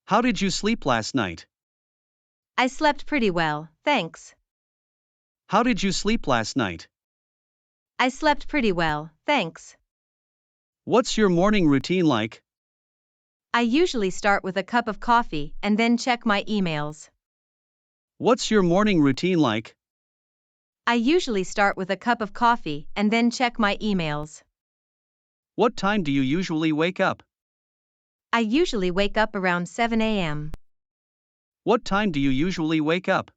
How did you sleep last night? I slept pretty well, thanks. How did you sleep last night? I slept pretty well, thanks. What's your morning routine like? I usually start with a cup of coffee and then check my emails. What's your morning routine like? I usually start with a cup of coffee and then check my emails. What time do you usually wake up? I usually wake up around 7 a.m. What time do you usually wake up?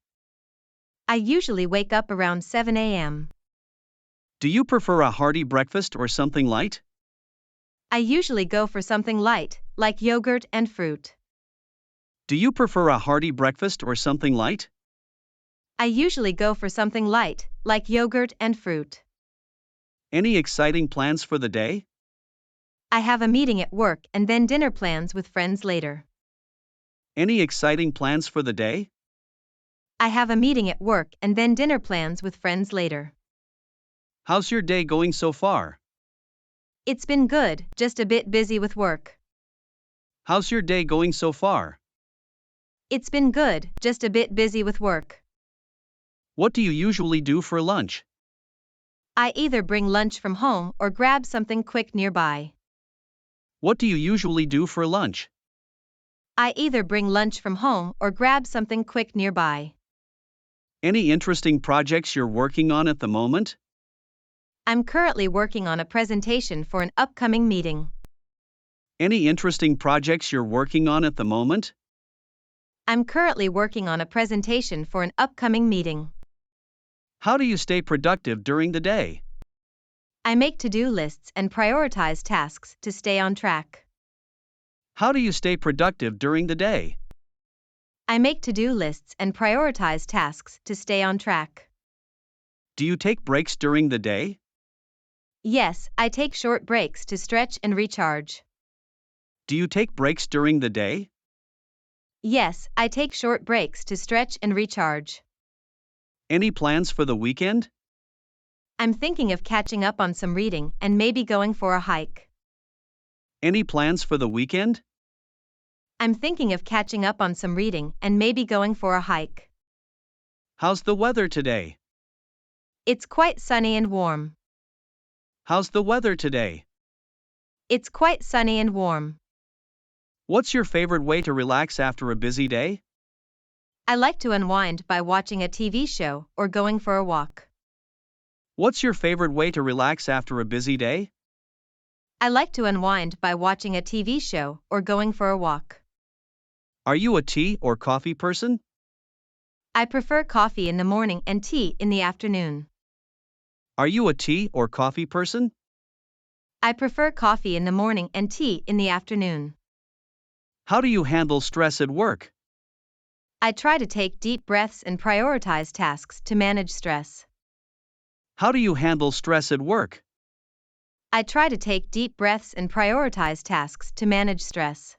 I usually wake up around 7 a.m. Do you prefer a hearty breakfast or something light? I usually go for something light, like yogurt and fruit. Do you prefer a hearty breakfast or something light? I usually go for something light, like yogurt and fruit. Any exciting plans for the day? I have a meeting at work and then dinner plans with friends later. Any exciting plans for the day? I have a meeting at work and then dinner plans with friends later. How's your day going so far? It's been good, just a bit busy with work. How's your day going so far? It's been good, just a bit busy with work. What do you usually do for lunch? I either bring lunch from home or grab something quick nearby. What do you usually do for lunch? I either bring lunch from home or grab something quick nearby. Any interesting projects you're working on at the moment? I'm currently working on a presentation for an upcoming meeting. Any interesting projects you're working on at the moment? I'm currently working on a presentation for an upcoming meeting. How do you stay productive during the day? I make to-do lists and prioritize tasks to stay on track. How do you stay productive during the day? I make to-do lists and prioritize tasks to stay on track. Do you take breaks during the day? Yes, I take short breaks to stretch and recharge. Do you take breaks during the day? Yes, I take short breaks to stretch and recharge. Any plans for the weekend? I'm thinking of catching up on some reading and maybe going for a hike. Any plans for the weekend? I'm thinking of catching up on some reading and maybe going for a hike. How's the weather today? It's quite sunny and warm. How's the weather today? It's quite sunny and warm. What's your favorite way to relax after a busy day? I like to unwind by watching a TV show or going for a walk. What's your favorite way to relax after a busy day? I like to unwind by watching a TV show or going for a walk. Are you a tea or coffee person? I prefer coffee in the morning and tea in the afternoon. Are you a tea or coffee person? I prefer coffee in the morning and tea in the afternoon. How do you handle stress at work? I try to take deep breaths and prioritize tasks to manage stress. How do you handle stress at work? I try to take deep breaths and prioritize tasks to manage stress.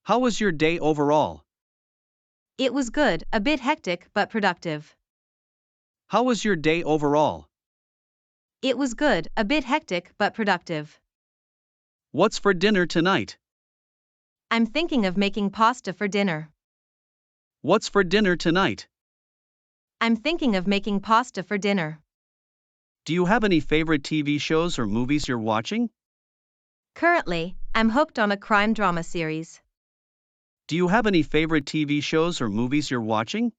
How was your day overall? It was good, a bit hectic but productive. How was your day overall? It was good, a bit hectic but productive. What's for dinner tonight? I'm thinking of making pasta for dinner. What's for dinner tonight? I'm thinking of making pasta for dinner. Do you have any favorite TV shows or movies you're watching? Currently, I'm hooked on a crime drama series. Do you have any favorite TV shows or movies you're watching?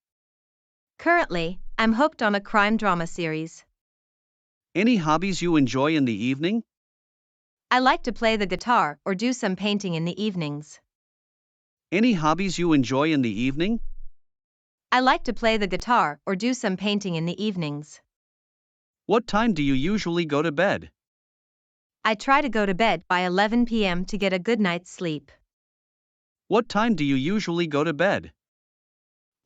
Currently, I'm hooked on a crime drama series. Any hobbies you enjoy in the evening? I like to play the guitar or do some painting in the evenings. Any hobbies you enjoy in the evening? I like to play the guitar or do some painting in the evenings. What time do you usually go to bed? I try to go to bed by 11 p.m. to get a good night's sleep. What time do you usually go to bed?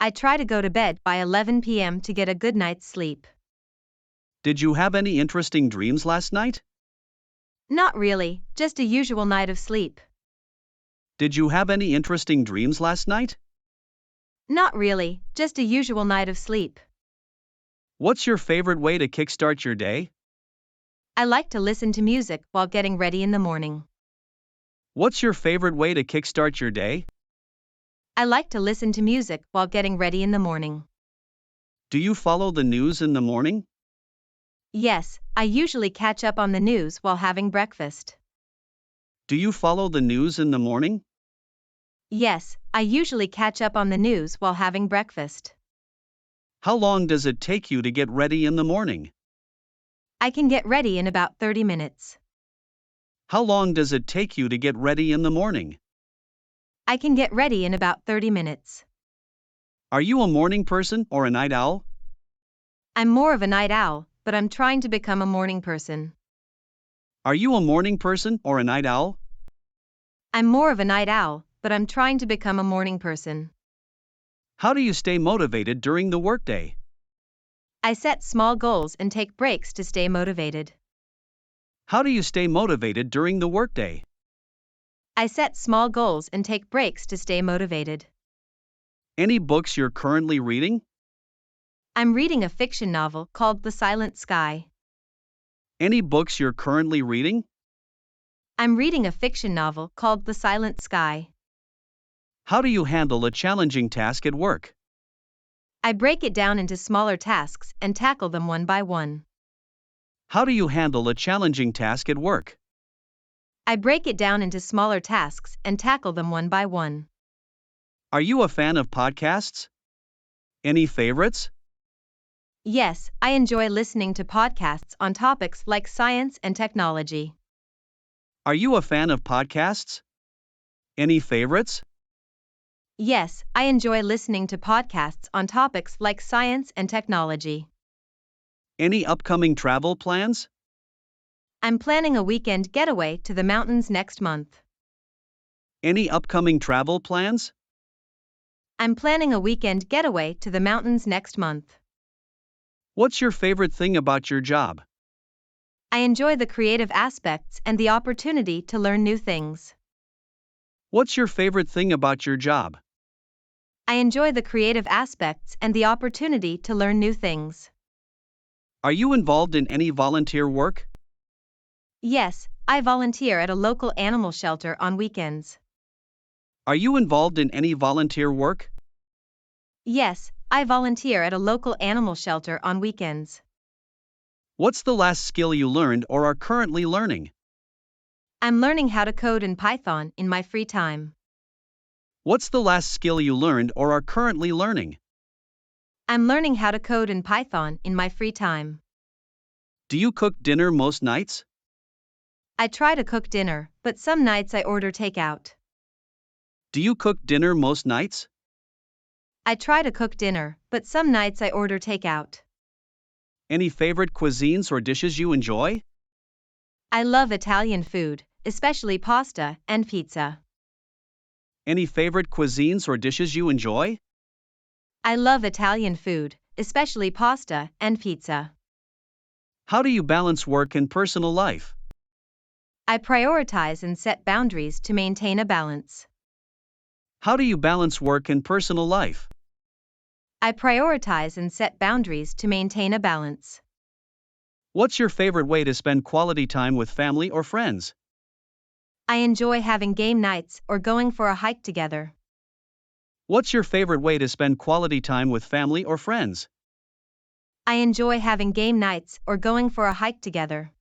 I try to go to bed by 11 p.m. to get a good night's sleep. Did you have any interesting dreams last night? Not really, just a usual night of sleep. Did you have any interesting dreams last night? Not really, just a usual night of sleep. What's your favorite way to kickstart your day? I like to listen to music while getting ready in the morning. What's your favorite way to kickstart your day? I like to listen to music while getting ready in the morning. Do you follow the news in the morning? Yes, I usually catch up on the news while having breakfast. Do you follow the news in the morning? Yes, I usually catch up on the news while having breakfast. How long does it take you to get ready in the morning? I can get ready in about 30 minutes. How long does it take you to get ready in the morning? I can get ready in about 30 minutes. Are you a morning person or a night owl? I'm more of a night owl, but I'm trying to become a morning person. Are you a morning person or a night owl? I'm more of a night owl, but I'm trying to become a morning person. How do you stay motivated during the workday? I set small goals and take breaks to stay motivated. How do you stay motivated during the workday? I set small goals and take breaks to stay motivated. Any books you're currently reading? I'm reading a fiction novel called The Silent Sky. Any books you're currently reading? I'm reading a fiction novel called The Silent Sky. How do you handle a challenging task at work? I break it down into smaller tasks and tackle them one by one. How do you handle a challenging task at work? I break it down into smaller tasks and tackle them one by one. Are you a fan of podcasts? Any favorites? Yes, I enjoy listening to podcasts on topics like science and technology. Are you a fan of podcasts? Any favorites? Yes, I enjoy listening to podcasts on topics like science and technology. Any upcoming travel plans? I'm planning a weekend getaway to the mountains next month. Any upcoming travel plans? I'm planning a weekend getaway to the mountains next month. What's your favorite thing about your job? I enjoy the creative aspects and the opportunity to learn new things. What's your favorite thing about your job? I enjoy the creative aspects and the opportunity to learn new things. Are you involved in any volunteer work? Yes, I volunteer at a local animal shelter on weekends. Are you involved in any volunteer work? Yes, I volunteer at a local animal shelter on weekends. What's the last skill you learned or are currently learning? I'm learning how to code in Python in my free time. What's the last skill you learned or are currently learning? I'm learning how to code in Python in my free time. Do you cook dinner most nights? I try to cook dinner, but some nights I order takeout. Do you cook dinner most nights? I try to cook dinner, but some nights I order takeout. Any favorite cuisines or dishes you enjoy? I love Italian food, especially pasta and pizza. Any favorite cuisines or dishes you enjoy? I love Italian food, especially pasta and pizza. How do you balance work and personal life? I prioritize and set boundaries to maintain a balance. How do you balance work and personal life? I prioritize and set boundaries to maintain a balance. What's your favorite way to spend quality time with family or friends? I enjoy having game nights or going for a hike together. What's your favorite way to spend quality time with family or friends? I enjoy having game nights or going for a hike together.